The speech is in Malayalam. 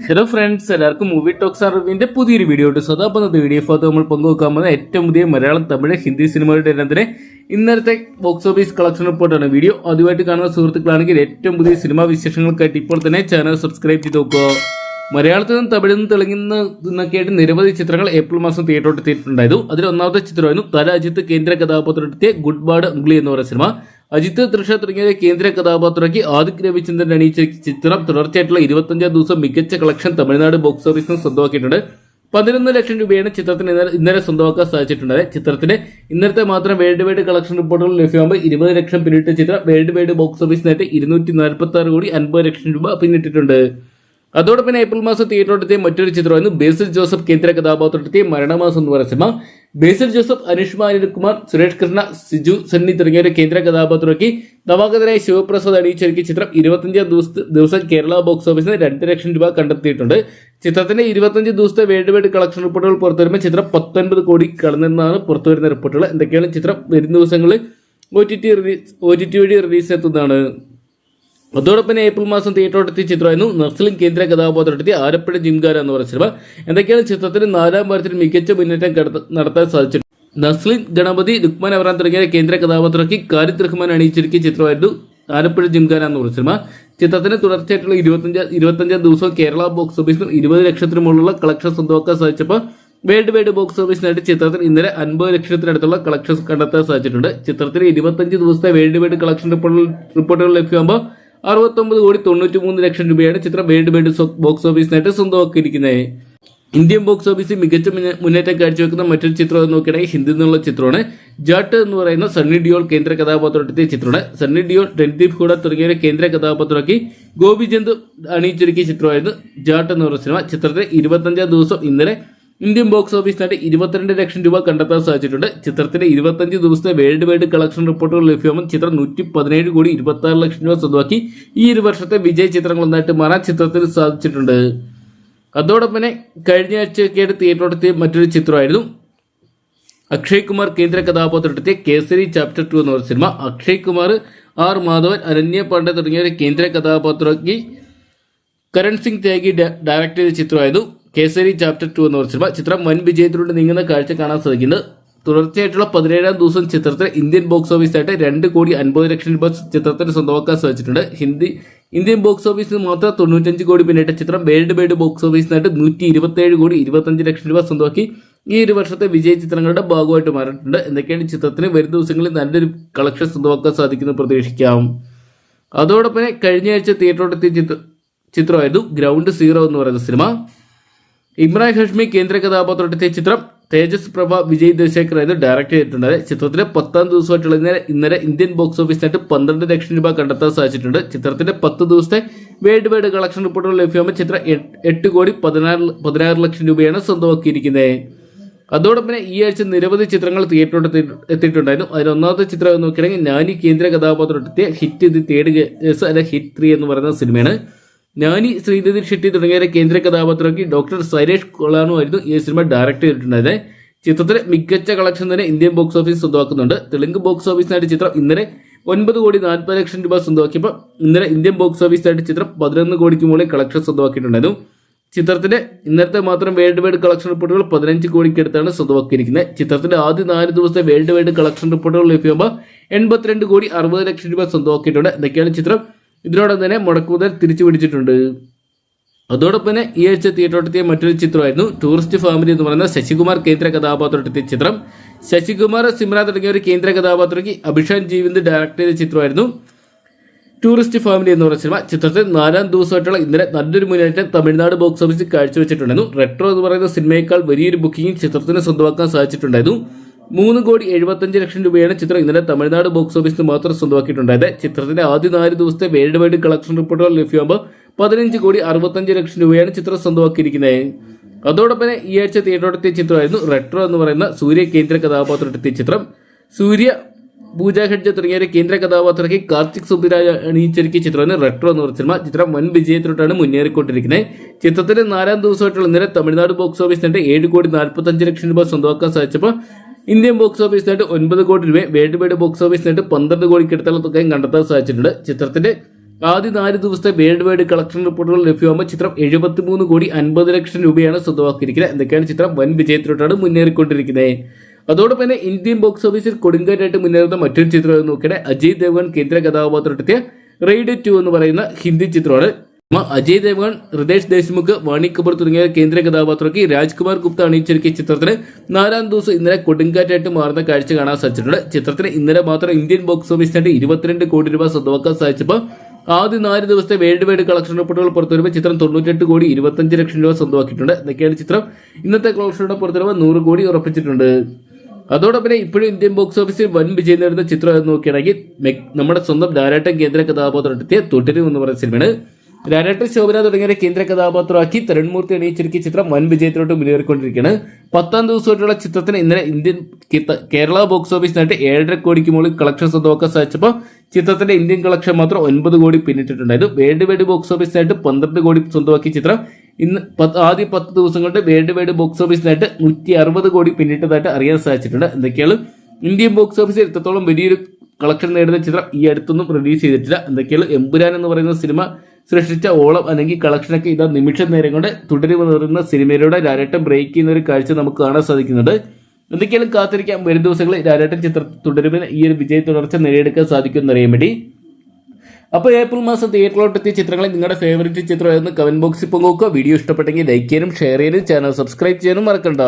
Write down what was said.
ഹലോ ഫ്രണ്ട്സ്, എല്ലാവർക്കും മൂവി ടോക്സ് അറിവിന്റെ പുതിയൊരു വീഡിയോ ഉണ്ട്. സ്വതാപന്നത്തെ വീഡിയോ ഭാഗത്ത് നമ്മൾ പങ്കുവെക്കാൻ പോകുന്ന ഏറ്റവും പുതിയ മലയാളം, തമിഴ്, ഹിന്ദി സിനിമകളുടെ എണ്ണത്തിലെ ഇന്നലത്തെ ബോക്സ് ഓഫീസ് കളക്ഷൻ റിപ്പോർട്ടാണ്. വീഡിയോ ആദ്യമായിട്ട് കാണുന്ന സുഹൃത്തുക്കളാണെങ്കിൽ ഏറ്റവും പുതിയ സിനിമാ വിശേഷങ്ങൾക്കായിട്ട് ഇപ്പോൾ തന്നെ ചാനൽ സബ്സ്ക്രൈബ് ചെയ്ത് നോക്കുക. മലയാളത്തിൽ നിന്നും തമിഴിൽ നിന്നും തെളിങ്ങുന്നൊക്കെയായിട്ട് നിരവധി ചിത്രങ്ങൾ ഏപ്രിൽ മാസം തിയേറ്ററോട്ട് എത്തിയിട്ടുണ്ടായിരുന്നു. അതിൽ ഒന്നാമത്തെ ചിത്രമായിരുന്നു തല അജിത്ത് കേന്ദ്ര കഥാപാത്രത്തെ ഗുഡ് ബാഡ് ഉംഗ്ലി എന്ന് പറയുന്ന സിനിമ. അജിത്ത്, തൃഷ തുടങ്ങിയ കേന്ദ്ര കഥാപാത്രമാക്കി ആദിക് രവിചന്ദ്രൻ അണിയിച്ച ചിത്രം തുടർച്ചയായിട്ടുള്ള 25 ദിവസം മികച്ച കളക്ഷൻ തമിഴ്നാട് ബോക്സ് ഓഫീസിൽ സ്വന്തമാക്കിയിട്ടുണ്ട്. 11 ലക്ഷം രൂപയാണ് ചിത്രത്തിന് ഇന്നലെ സ്വന്തമാക്കാൻ സാധിച്ചിട്ടുള്ളത്. ചിത്രത്തിന്റെ ഇന്നലത്തെ മാത്രം വേൾഡ് വൈഡ് കളക്ഷൻ റിപ്പോർട്ടുകൾ ലഭ്യമാകുമ്പോൾ 20 ലക്ഷം പിന്നിട്ട ചിത്രം വേൾഡ് വൈഡ് ബോക്സ് ഓഫീസ് നേട്ട് 246 കോടി 50 ലക്ഷം രൂപ പിന്നിട്ടിട്ടുണ്ട്. അതോടൊപ്പം ഏപ്രിൽ മാസം തിയേറ്ററോട്ടെത്തിയ മറ്റൊരു ചിത്രമായിരുന്നു ബേസിൽ ജോസഫ് കേന്ദ്ര കഥാപാത്രത്തെത്തിയ മരണമാസം എന്ന് പറയുന്ന സിനിമ. ബേസിൽ ജോസഫ്, അനുഷ്മ അനിൽകുമാർ, സുരേഷ് കൃഷ്ണ, സിജു സണ്ണി തുടങ്ങിയവരെ കേന്ദ്ര കഥാപാത്രമാക്കി നവാഗതനായ ശിവപ്രസാദ് അണിയിച്ചൊരുക്കിയ ചിത്രം 25 ദിവസം കേരള ബോക്സ് ഓഫീസിന് 2 ലക്ഷം രൂപ കണ്ടെത്തിയിട്ടുണ്ട്. ചിത്രത്തിന്റെ 25 ദിവസത്തെ വേൾഡ് വൈഡ് കളക്ഷൻ റിപ്പോർട്ടുകൾ പുറത്തുവരുമ്പോൾ ചിത്രം 19 കോടി കടന്നെന്നാണ് പുറത്തുവരുന്ന റിപ്പോർട്ടുകൾ. എന്തൊക്കെയാണ് ചിത്രം വരുന്ന ദിവസങ്ങളിൽ OTT വഴി റിലീസ് എത്തുന്നതാണ്. അതോടൊപ്പം ഏപ്രിൽ മാസം തിയേറ്ററോടെത്തിയ ചിത്രമായിരുന്നു നസ്ലിൻ കേന്ദ്ര കഥാപാത്രത്തെത്തിയ ആലപ്പുഴ ജിംഗാര എന്ന് പറയുന്ന സിനിമ. എന്തൊക്കെയാണ് ചിത്രത്തിന് 4-ാം വാരത്തിൽ മികച്ച മുന്നേറ്റം നടത്താൻ സാധിച്ചിട്ടുണ്ട്. നസ്ലിൻ, ഗണപതി, രുക്മാൻ അവറാൻ തുടങ്ങിയ കേന്ദ്ര കഥാപാത്രമാക്കി ഖാലിദ് റഹ്മാൻ അണിയിച്ചൊരുക്കിയ ചിത്രമായിരുന്നു ആലപ്പുഴ ജിംഗാര എന്ന് പറയുന്ന സിനിമ. ചിത്രത്തിന് തുടർച്ചയായിട്ടുള്ള 25 ദിവസം കേരള ബോക്സ് ഓഫീസിൽ 20 ലക്ഷത്തിന് മുകളിലുള്ള കളക്ഷൻ സ്വന്തമാക്കാൻ സാധിച്ചപ്പോൾ വേൾഡ് വൈഡ് ബോക്സ് ഓഫീസിനായിട്ട് ചിത്രത്തിന് ഇന്നലെ 50 ലക്ഷത്തിനടുത്തുള്ള കളക്ഷൻ കണ്ടെത്താൻ സാധിച്ചിട്ടുണ്ട്. ചിത്രത്തിന് 25 ദിവസത്തെ വേൾഡ് വൈഡ് കളക്ഷൻ റിപ്പോർട്ടുകൾ ലഭ്യമാകുമ്പോൾ 69 കോടി 93 ലക്ഷം രൂപയാണ് ചിത്രം വേൾഡ് വൈഡ് ബോക്സ് ഓഫീസിനായിട്ട് സ്വന്തമാക്കിയിരിക്കുന്നത്. ഇന്ത്യൻ ബോക്സ് ഓഫീസിൽ മികച്ച മുന്നേറ്റം കാഴ്ചവെക്കുന്ന മറ്റൊരു ചിത്രം നോക്കുകയാണെങ്കിൽ ഹിന്ദി നിന്നുള്ള ചിത്രമാണ് ജാട്ട് എന്ന് പറയുന്ന സണ്ണി ഡിയോൾ കേന്ദ്ര കഥാപാത്രത്തെത്തിയ ചിത്രമാണ്. സണ്ണി ഡിയോൾ, രൺദീപ് ഹൂഡ തുടങ്ങിയവരെ കേന്ദ്ര കഥാപാത്രമാക്കി ഗോപിചന്ദ് അണിയിച്ചൊരുക്കിയ ചിത്രമായിരുന്നു ജാട്ട് എന്ന് പറയുന്ന സിനിമ. ചിത്രത്തിൽ 25 ദിവസം ഇന്നലെ ഇന്ത്യൻ ബോക്സ് ഓഫീസിനായിട്ട് 22 ലക്ഷം രൂപ കണ്ടെത്താൻ സാധിച്ചിട്ടുണ്ട്. ചിത്രത്തിന്റെ 25 ദിവസത്തെ വേൾഡ് വൈഡ് കളക്ഷൻ റിപ്പോർട്ടുകൾ ലഭ്യമാകും ചിത്രം 117 കോടി 26 ലക്ഷം രൂപ സ്വന്തമാക്കി ഈ ഒരു വർഷത്തെ വിജയ ചിത്രങ്ങളൊന്നായിട്ട് മാറാൻ ചിത്രത്തിന് സാധിച്ചിട്ടുണ്ട്. അതോടൊപ്പം തന്നെ കഴിഞ്ഞ ആഴ്ചയൊക്കെയായിട്ട് തിയേറ്ററോടെത്തിയ മറ്റൊരു ചിത്രമായിരുന്നു അക്ഷയ് കുമാർ കേന്ദ്ര കഥാപാത്രത്തെത്തിയ കേസരി ചാപ്റ്റർ 2 എന്ന് പറയുന്ന സിനിമ. അക്ഷയ് കുമാർ, R മാധവൻ, അനന്യ പാണ്ഡെ തുടങ്ങിയവരെ കേന്ദ്ര കഥാപാത്രമാക്കി കരൺ സിംഗ് ത്യാഗി ഡയറക്ട് ചെയ്ത ചിത്രമായിരുന്നു കേസരി ചാപ്റ്റർ 2 എന്ന് പറഞ്ഞ സിനിമ. ചിത്രം വൻ വിജയത്തിലൂടെ നീങ്ങുന്ന കാഴ്ച കാണാൻ സാധിക്കുന്നത്. തുടർച്ചയായിട്ടുള്ള 17-ാം ദിവസം ചിത്രത്തിന് ഇന്ത്യൻ ബോക്സ് ഓഫീസായിട്ട് 2 കോടി 50 ലക്ഷം രൂപ ചിത്രത്തിന് സ്വന്തമാക്കാൻ സാധിച്ചിട്ടുണ്ട്. ഇന്ത്യൻ ബോക്സ് ഓഫീസിന് മാത്രം 95 കോടി പിന്നിട്ട ചിത്രം വേൾഡ് വൈഡ് ബോക്സ് ഓഫീസിനായിട്ട് 127 കോടി 25 ലക്ഷം രൂപ സ്വന്തമാക്കി ഈ ഒരു വർഷത്തെ വിജയ ചിത്രങ്ങളുടെ ഭാഗമായിട്ട് മാറിയിട്ടുണ്ട്. എന്തൊക്കെയാണ് ചിത്രത്തിന് വരും ദിവസങ്ങളിൽ നല്ലൊരു കളക്ഷൻ സ്വന്തമാക്കാൻ സാധിക്കുന്നത് പ്രതീക്ഷിക്കാം. അതോടൊപ്പം കഴിഞ്ഞ ആഴ്ച തിയേറ്ററോടെത്തിയ ചിത്രമായിരുന്നു ഗ്രൗണ്ട് സീറോ എന്ന് പറയുന്ന സിനിമ. ഇമ്രാൻ ഹഷ്മി കേന്ദ്ര കഥാപാത്രത്തെത്തിയ ചിത്രം തേജസ് പ്രഭ വിജയ് ദേശേഖർ ആയിരുന്നു ഡയറക്ട് ചെയ്തിട്ടുണ്ട്. ചിത്രത്തിലെ 10-ാം ദിവസമായിട്ടുള്ള ഇന്നലെ ഇന്ത്യൻ ബോക്സ് ഓഫീസിനായിട്ട് 12 ലക്ഷം രൂപ കണ്ടെത്താൻ സാധിച്ചിട്ടുണ്ട്. ചിത്രത്തിന്റെ 10 ദിവസത്തെ വേൾഡ് വൈഡ് കളക്ഷൻ റിപ്പോർട്ടുകൾ ലഭ്യമാകുമ്പോൾ ചിത്രം 8 കോടി 16 ലക്ഷം രൂപയാണ് സ്വന്തമാക്കിയിരിക്കുന്നത്. അതോടൊപ്പം ഈ ആഴ്ച നിരവധി ചിത്രങ്ങൾ തിയേറ്ററോട്ട് എത്തിയിട്ടുണ്ടായിരുന്നു. അതിൽ ഒന്നാമത്തെ ചിത്രം നോക്കുകയാണെങ്കിൽ നാനി കേന്ദ്ര കഥാപാത്രത്തെത്തിയ ഹിറ്റ് ദി തേർഡ് കേസ് അല്ലെ ഹിറ്റ് 3 എന്ന് പറയുന്ന സിനിമയാണ്. നാനി, ശ്രീനിധി ഷെട്ടി തുടങ്ങിയവരെ കേന്ദ്ര കഥാപാത്രമാക്കി ഡോക്ടർ സൈരേഷ് കൊളാനു ആയിരുന്നു ഈ സിനിമ ഡയറക്ട് ചെയ്തിട്ടുണ്ടായത്. ചിത്രത്തിലെ മികച്ച കളക്ഷൻ തന്നെ ഇന്ത്യൻ ബോക്സ് ഓഫീസ് സ്വന്തമാക്കുന്നുണ്ട്. തെലുങ്ക് ബോക്സ് ഓഫീസിനായിട്ട് ചിത്രം ഇന്നലെ 9 കോടി 40 ലക്ഷം രൂപ സ്വന്തമാക്കിയപ്പോൾ ഇന്നലെ ഇന്ത്യൻ ബോക്സ് ഓഫീസിനായിട്ട് ചിത്രം 11 കോടിക്ക് മുകളിൽ കളക്ഷൻ സ്വന്തമാക്കിയിട്ടുണ്ടായിരുന്നു. ചിത്രത്തിന്റെ ഇന്നത്തെ മാത്രം വേൾഡ് വൈഡ് കളക്ഷൻ റിപ്പോർട്ടുകൾ 15 കോടിക്കടുത്താണ് സ്വന്തമാക്കിയിരിക്കുന്നത്. ചിത്രത്തിന്റെ ആദ്യ 4 ദിവസത്തെ വേൾഡ് വൈഡ് കളക്ഷൻ റിപ്പോർട്ടുകൾ ലഭ്യമാകുമ്പോൾ 82 കോടി 60 ലക്ഷം രൂപ സ്വന്തമാക്കിയിട്ടുണ്ട്. എന്തൊക്കെയാണ് ചിത്രം ഇതിനോടൊപ്പം തന്നെ മുടക്കുമുതൽ തിരിച്ചു പിടിച്ചിട്ടുണ്ട്. അതോടൊപ്പം തന്നെ ഈ ആഴ്ച തിയേറ്ററോടെത്തിയ മറ്റൊരു ചിത്രമായിരുന്നു ടൂറിസ്റ്റ് ഫാമിലി എന്ന് പറയുന്ന ശശികുമാർ കേന്ദ്ര കഥാപാത്രത്തെത്തിയ ചിത്രം. ശശികുമാർ, സിമ്രാൻ തുടങ്ങിയ ഒരു കേന്ദ്ര കഥാപാത്രയ്ക്ക് അഭിഷാൻ ജീവന്ത് ഡയറക്ട് ചെയ്ത ചിത്രമായിരുന്നു ടൂറിസ്റ്റ് ഫാമിലി എന്ന് പറയുന്ന സിനിമ. ചിത്രത്തിൽ 4-ാം ദിവസമായിട്ടുള്ള ഇന്നലെ നല്ലൊരു മുന്നേറ്റം തമിഴ്നാട് ബോക്സ് ഓഫീസിൽ കാഴ്ചവെച്ചിട്ടുണ്ടായിരുന്നു. റെട്രോ എന്ന് പറയുന്ന സിനിമയേക്കാൾ വലിയൊരു ബുക്കിംഗ് ചിത്രത്തിന് സ്വന്തമാക്കാൻ സാധിച്ചിട്ടുണ്ടായിരുന്നു. 3 കോടി 75 ലക്ഷം രൂപയാണ് ചിത്രം ഇന്നലെ തമിഴ്നാട് ബോക്സ് ഓഫീസിൽ മാത്രം സ്വന്തമാക്കിയിട്ടുണ്ടായത്. ചിത്രത്തിന്റെ ആദ്യ 4 ദിവസത്തെ വേൾഡ് വൈഡ് കളക്ഷൻ റിപ്പോർട്ടുകൾ ലഭ്യമാകുമ്പോൾ 15 കോടി 65 ലക്ഷം രൂപയാണ് ചിത്രം സ്വന്തമാക്കിയിരിക്കുന്നത്. അതോടൊപ്പം ഈ ആഴ്ച തിയേറ്ററോടെത്തിയ ചിത്രമായിരുന്നു റെട്രോ എന്ന് പറയുന്ന സൂര്യ കേന്ദ്ര കഥാപാത്രത്തെത്തിയ ചിത്രം. സൂര്യ, പൂജ ഹെഡ്ജ തുടങ്ങിയവരെ കേന്ദ്ര കഥാപാത്രയ്ക്ക് കാർത്തിക് സുബ്ബരാജ് അണിയിച്ചൊരുക്കിയ ചിത്രമാണ് റെട്രോ എന്ന് പറയുന്ന സിനിമ. ചിത്രം വൻ വിജയത്തിലോട്ടാണ് മുന്നേറിക്കൊണ്ടിരിക്കുന്നത്. ചിത്രത്തിന്റെ 4-ാം ദിവസമായിട്ടുള്ള ഇന്നലെ തമിഴ്നാട് ബോക്സ് ഓഫീസിനായിട്ട് 7 കോടി 45 ലക്ഷം രൂപ സ്വന്തമാക്കാൻ സാധിച്ചപ്പോൾ ഇന്ത്യൻ ബോക്സ് ഓഫീസിനായിട്ട് 9 കോടി രൂപ, വേൾഡ് വൈഡ് ബോക്സ് ഓഫീസിനായിട്ട് 12 കോടിക്കടുത്തുള്ള തുകയും കണ്ടെത്താൻ സാധിച്ചിട്ടുണ്ട്. ചിത്രത്തിന്റെ ആദ്യ 4 ദിവസത്തെ വേൾഡ് വൈഡ് കളക്ഷൻ റിപ്പോർട്ടുകൾ ലഭ്യമാകുമ്പോൾ ചിത്രം 73 കോടി 50 ലക്ഷം രൂപയാണ് സ്വന്തമാക്കിയിരിക്കുന്നത്. എന്തൊക്കെയാണ് ചിത്രം വൻ വിജയത്തിലോട്ടാണ് മുന്നേറിക്കൊണ്ടിരിക്കുന്നത്. അതോടൊപ്പം തന്നെ ഇന്ത്യൻ ബോക്സ് ഓഫീസിൽ കൊടുങ്കാറ്റായിട്ട് മുന്നേറുന്ന മറ്റൊരു ചിത്രം നോക്കിയാൽ അജയ് ദേവ്ഗൺ കേന്ദ്ര കഥാപാത്രത്തെത്തിയ റെയ്ഡ് 2 എന്ന് പറയുന്ന ഹിന്ദി ചിത്രമാണ്. അജയ് ദേവ്ഗൺ, ഹൃദേശ് ദേശ്മുഖ്, വാണി കപൂർ തുടങ്ങിയ കേന്ദ്ര കഥാപാത്രർക്ക് രാജ്കുമാർ ഗുപ്ത അണിയിച്ചൊരുക്കിയ ചിത്രത്തിന് 4-ാം ദിവസം ഇന്നലെ കൊടുങ്കാറ്റായിട്ട് മാറുന്ന കാഴ്ച കാണാൻ സാധിച്ചിട്ടുണ്ട്. ചിത്രത്തിന് ഇന്നലെ മാത്രം ഇന്ത്യൻ ബോക്സ് ഓഫീസിനായിട്ട് 22 കോടി രൂപ സ്വന്തമാക്കാൻ സാധിച്ചപ്പോൾ ആദ്യ 4 ദിവസത്തെ വേൾഡ് വൈഡ് കളക്ഷൻ റിപ്പോർട്ടുകൾ പുറത്തുവരുമ്പോൾ ചിത്രം 98 കോടി 25 ലക്ഷം രൂപ സ്വന്തമാക്കിയിട്ടുണ്ട്. എന്നൊക്കെയാണ് ചിത്രം ഇന്നത്തെ കളക്ഷനുടെ പുറത്തുവരുമ്പോൾ 100 കോടി ഉറപ്പിച്ചിട്ടുണ്ട്. അതോടൊപ്പം ഇപ്പോഴും ഇന്ത്യൻ ബോക്സ് ഓഫീസിൽ വൻ വിജയം നേടുന്ന ചിത്രം എന്ന് നോക്കുകയാണെങ്കിൽ നമ്മുടെ സ്വന്തം ലാലേട്ടൻ കേന്ദ്ര കഥാപാത്രത്തെത്തിയ തുടരും എന്ന് പറയുന്ന സിനിമയാണ്. ലാലേട്ടൻ, ശോഭന തുടങ്ങിയ കേന്ദ്ര കഥാപാത്രമാക്കി തരുൺമൂർത്തി അണിയിച്ചൊരുക്കിയ ചിത്രം വൻ വിജയത്തിലോട്ട് മുന്നേറിക്കൊണ്ടിരിക്കുകയാണ്. 10-ാം ദിവസമായിട്ടുള്ള ചിത്രത്തിന് ഇന്നലെ ഇന്ത്യൻ കേരള ബോക്സ് ഓഫീസിനായിട്ട് 7.5 കോടിക്ക് മുകളിൽ കളക്ഷൻ സ്വന്തമാക്കാൻ സാധിച്ചപ്പോൾ ചിത്രത്തിന്റെ ഇന്ത്യൻ കളക്ഷൻ മാത്രം 9 കോടി പിന്നിട്ടിട്ടുണ്ടായിരുന്നു. വേൾഡ് വൈഡ് ബോക്സ് ഓഫീസിനായിട്ട് 12 കോടി സ്വന്തമാക്കിയ ചിത്രം ഇന്ന് ആദ്യ 10 ദിവസം കൊണ്ട് വേൾഡ് വൈഡ് ബോക്സ് ഓഫീസിനായിട്ട് 160 കോടി പിന്നിട്ടതായിട്ട് അറിയാൻ സാധിച്ചിട്ടുണ്ട്. എന്തൊക്കെയാണ് ഇന്ത്യൻ ബോക്സ് ഓഫീസിൽ എത്രത്തോളം വലിയൊരു കളക്ഷൻ നേടുന്ന ചിത്രം ഈ അടുത്തൊന്നും റിലീസ് ചെയ്തിട്ടില്ല. എന്തൊക്കെയാണ് എമ്പുരാൻ എന്ന് പറയുന്ന സിനിമ സൃഷ്ടിച്ച ഓളം അല്ലെങ്കിൽ കളക്ഷനൊക്കെ ഇതാ നിമിഷ നേരം കൊണ്ട് തുടരുന്ന സിനിമയിലൂടെ ലാലേട്ടൻ ബ്രേക്ക് ചെയ്യുന്ന ഒരു കാഴ്ച നമുക്ക് കാണാൻ സാധിക്കുന്നുണ്ട്. എന്തൊക്കെയാണ് കാത്തിരിക്കാം വരും ദിവസങ്ങളിൽ ലാലേട്ടൻ ചിത്രം തുടരുമ്പോൾ ഈ ഒരു വിജയ തുടർച്ച നേടിയെടുക്കാൻ സാധിക്കുമെന്ന് അറിയാൻ വേണ്ടി. അപ്പോൾ ഏപ്രിൽ മാസം തിയേറ്ററിലോട്ടെത്തിയ ചിത്രങ്ങളിൽ നിങ്ങളുടെ ഫേവറേറ്റ് ചിത്രം ഏതെന്ന് കമന്റ് ബോക്സിൽ പങ്കുവെക്കുക. വീഡിയോ ഇഷ്ടപ്പെട്ടെങ്കിൽ ലൈക്ക് ചെയ്യാനും ഷെയർ ചെയ്യാനും ചാനൽ സബ്സ്ക്രൈബ് ചെയ്യാനും മറക്കണ്ട.